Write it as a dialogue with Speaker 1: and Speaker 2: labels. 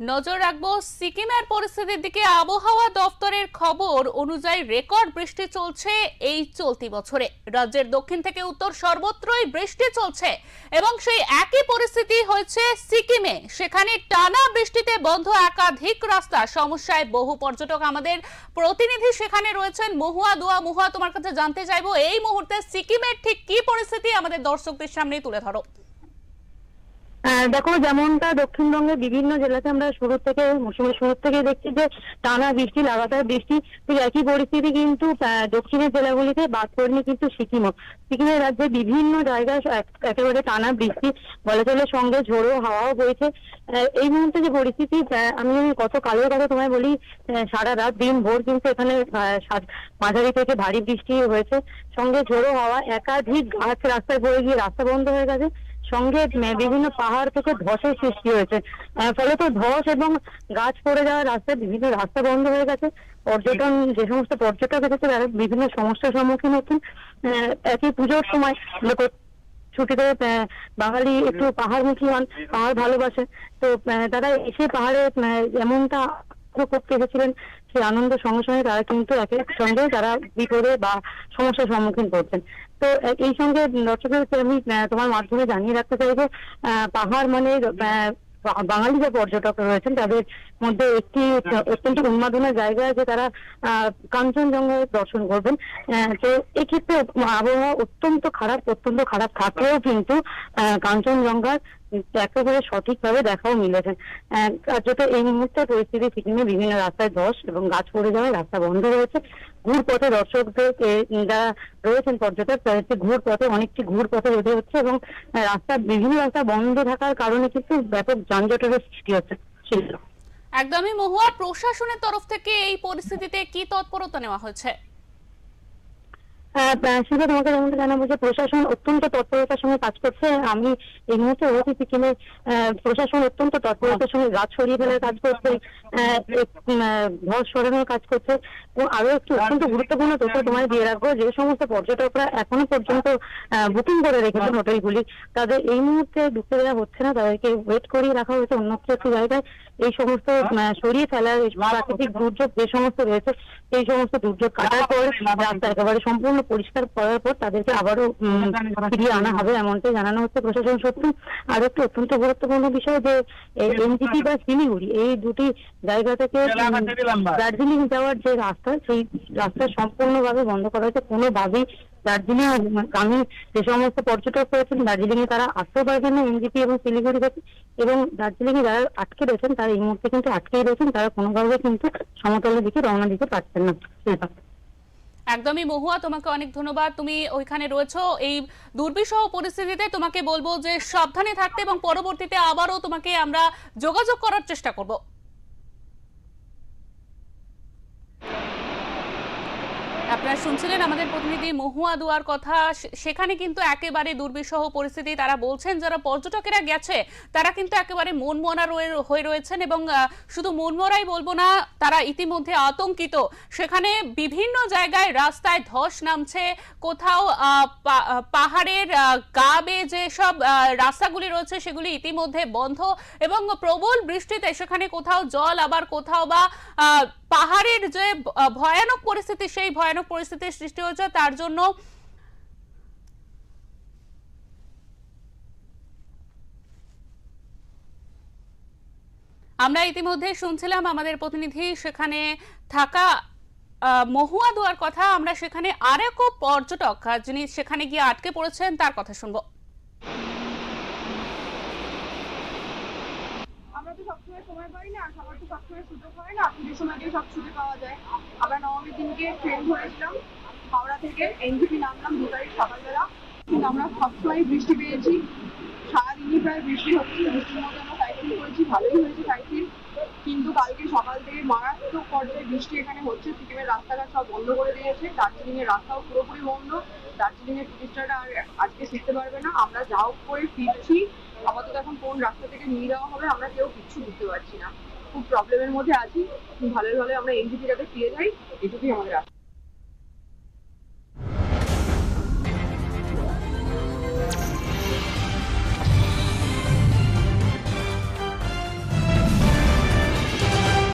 Speaker 1: নজর রাখবো সিকিমের পরিস্থিতির দিকে। আবহাওয়া দপ্তরের খবর অনুযায়ী রেকর্ড বৃষ্টি চলছে এই চলতি বছরে। রাজ্যের দক্ষিণ থেকে উত্তর সর্বত্রই বৃষ্টি চলছে এবং সেই একই পরিস্থিতি হয়েছে সিকিমে। সেখানে টানা বৃষ্টিতে বন্ধ একাধিক রাস্তা, সমস্যায় বহু পর্যটক। আমাদের প্রতিনিধি সেখানে রয়েছেন মহুয়া দুয়া। মহুয়া, তোমার কাছে জানতে চাইবো এই মুহূর্তে সিকিমের ঠিক কি পরিস্থিতি, আমাদের দর্শকদের সামনে তুলে ধরো।
Speaker 2: দেখো, যেমনটা দক্ষিণবঙ্গের বিভিন্ন জেলাতে আমরা মৌসুমের শুরু থেকে দেখছি যে টানা বৃষ্টি, লাগাতার বৃষ্টি, ঠিক একই পরিস্থিতি কিন্তু দক্ষিণের জেলাগুলিতে বাদ করেনি কিন্তু সিকিমের রাজ্যে বিভিন্ন জায়গায় একেবারে টানা বৃষ্টি, বলা চলে সঙ্গে ঝোড়ো হাওয়াও বইছে। এই মুহূর্তে যে পরিস্থিতি, আমি গতকালের কথা তোমায় বলি, সারা রাত দিন ভোর কিন্তু এখানে মাঝারি থেকে ভারী বৃষ্টি হয়েছে, সঙ্গে ঝোড়ো হাওয়া, একাধিক গাছ রাস্তায় পড়ে গিয়ে রাস্তা বন্ধ হয়ে গেছে, সঙ্গে বিভিন্ন পাহাড় থেকে ধসের সৃষ্টি হয়েছে। ফলত ধস এবং গাছ পড়ে যাওয়ার রাস্তায় বিভিন্ন রাস্তা বন্ধ হয়ে গেছে। যে সমস্ত পর্যটক এসেছে তারা বিভিন্ন সমস্যার সম্মুখীন হচ্ছেন। একই পুজোর সময় ছুটিতে বাঙালি একটু পাহাড়মুখী হন, পাহাড় ভালোবাসে, তো তারা এসে পাহাড়ে এমনটা করতে এসেছিলেন, সেই আনন্দের সঙ্গে সঙ্গে তারা কিন্তু একের সঙ্গে তারা বিপদে বা সমস্যার সম্মুখীন করছেন। তো এই সঙ্গে দর্শকদের আমি তোমার মাধ্যমে জানিয়ে রাখতে চাইবো, পাহাড় মানে বাঙালি যে পর্যটক রয়েছেন তাদের মধ্যে একটি অত্যন্ত উন্মাদনার জায়গা আছে, তারা কাঞ্চনজঙ্ঘা দর্শন করবেন। তো এক্ষেত্রে আবহাওয়া অত্যন্ত খারাপ থাকলেও কিন্তু কাঞ্চনজঙ্ঘার একেবারে সঠিকভাবে দেখাও মিলেছে। কার্যত এই মুহূর্তে পরিস্থিতি সিকিমে বিভিন্ন রাস্তায় ধস এবং গাছ পড়ে যাওয়ায় রাস্তা বন্ধ রয়েছে। ঘুরপথে দর্শকদের যারা রয়েছেন পর্যটক, অনেকটি ঘুরপথে যেতে হচ্ছে এবং বিভিন্ন রাস্তা বন্ধ থাকার কারণে কিন্তু ব্যাপক যানজটের সৃষ্টি হচ্ছে।
Speaker 1: একদমই মহুয়া, প্রশাসনের তরফ থেকে এই পরিস্থিতিতে কি তৎপরতা নেওয়া হয়েছে?
Speaker 2: সেটা তোমাকে যেমন জানাবো যে প্রশাসন অত্যন্ত তৎপরতার সঙ্গে কাজ করছে। আমি এই মুহূর্তে রয়েছি সিকিমে, প্রশাসন অত্যন্ত তৎপরতার সঙ্গে গাছ সরিয়ে ফেলার কাজ করছে, ধস সরানোর কাজ করছে। আরো একটু অত্যন্ত গুরুত্বপূর্ণ তথ্য তোমায় দিয়ে রাখবো, যে সমস্ত পর্যটকরা এখনো পর্যন্ত বুকিং করে রেখেছেন হোটেলগুলি, তাদের এই মুহূর্তে ঢুকতে দেওয়া হচ্ছে না, তাদেরকে ওয়েট করিয়ে রাখা হয়েছে অন্যত্র একটি জায়গায়। এই সমস্ত সরিয়ে ফেলার প্রাকৃতিক দুর্যোগ যে সমস্ত রয়েছে, এই সমস্ত দুর্যোগ কাটার পর রাস্তা একেবারে সম্পূর্ণ পরিষ্কার করার পর তাদেরকে আবারও ফিরিয়ে আনা হবে, এমনটাই জানানো হচ্ছে প্রশাসন সূত্রে। আর একটি অত্যন্ত গুরুত্বপূর্ণ বিষয় যে এনজিপি বা শিলিগুড়ি, এই দুটি জায়গা থেকে দার্জিলিং যাওয়ার যে রাস্তা, সেই রাস্তা সম্পূর্ণভাবে বন্ধ করা হয়েছে। কোনোভাবেই দার্জিলিং গামী যে সমস্ত পর্যটক রয়েছেন দার্জিলিং এ তারা আসতে পারবেন না এনজিপি এবং শিলিগুড়ি থেকে, এবং দার্জিলিং এ যারা আটকে রয়েছেন তারা এই মুহূর্তে কিন্তু আটকেই রয়েছেন, তারা কোনোভাবে কিন্তু সমতলের দিকে রওনা দিতে পারছেন না।
Speaker 1: একদমই মহুয়া, তোমাকে অনেক ধন্যবাদ, তুমি ওইখানে রয়েছো। এই দুর্বিষহ পরিস্থিতিতে তোমাকে বলবো যে সাবধানে থাকতে এবং পরবর্তীতে আবারও তোমাকে আমরা যোগাযোগ করার চেষ্টা করব। আপনারা শুনছিলেন আমাদের প্রতিনিধি মহুয়া দুয়ার কথা। সেখানে কিন্তু একেবারে দুর্বিষহ পরিস্থিতি। তারা বলছেন যারা পর্যটকেরা গেছে তারা কিন্তু একেবারে মনমরা হয়ে রয়েছেন, এবং শুধু মনমরাই বলবো না, তারা ইতিমধ্যে আতঙ্কিত। সেখানে বিভিন্ন জায়গায় রাস্তায় ধস নামছে, কোথাও পাহাড়ের গা বেয়ে যেসব রাস্তাগুলি রয়েছে সেগুলি ইতিমধ্যে বন্ধ, এবং প্রবল বৃষ্টিতে সেখানে কোথাও জল, আবার কোথাও বা পাহাড়ের যে ভয়ানক পরিস্থিতি, সেই ভয়ানক পরিস্থিতির সৃষ্টি হয়েছে। তার জন্য আমরা ইতিমধ্যে শুনছিলাম আমাদের প্রতিনিধি সেখানে থাকা মহুয়া দুয়ার কথা। আমরা সেখানে আরেক পর্যটক যিনি সেখানে গিয়ে আটকে পড়েছেন তার কথা শুনবো।
Speaker 3: সবসময় সময় পাই না, সবার তো সবসময় সুযোগ হয় না, পুজোর সময় সব ছুটি পাওয়া যায়। আমরা নবমীর দিনকে ট্রেন ধরেছিলাম, হাওড়া থেকে এনজিপি নামলাম 2 তারিখ সকালবেলা, কিন্তু আমরা সবসময় বৃষ্টি পেয়েছি, সারাদিনই প্রায় বৃষ্টি হচ্ছে। বৃষ্টির মধ্যে আমরা সাইক্লিং করেছি, ভালোই হয়েছে সাইক্লিং, কিন্তু কালকে সকাল থেকে মারাত্মক পর্যায়ে বৃষ্টি এখানে হচ্ছে। সিকিমের রাস্তাঘাট সব বন্ধ করে দিয়েছে, দার্জিলিং এর রাস্তাও পুরোপুরি বন্ধ। দার্জিলিং এর টুরিস্টরা আর আজকে শিখতে পারবে না। আমরা যা হোক করে ফিরছি, আপাতত এখন কোন রাস্তা থেকে নিয়ে যাওয়া হবে আমরা কেউ কিচ্ছু বুঝতে পারছি না, খুব প্রবলেমের মধ্যে আছি। ভালোই আমরা এনজিপি যাতে ফিরে যাই, এটুকুই আমাদের আশা।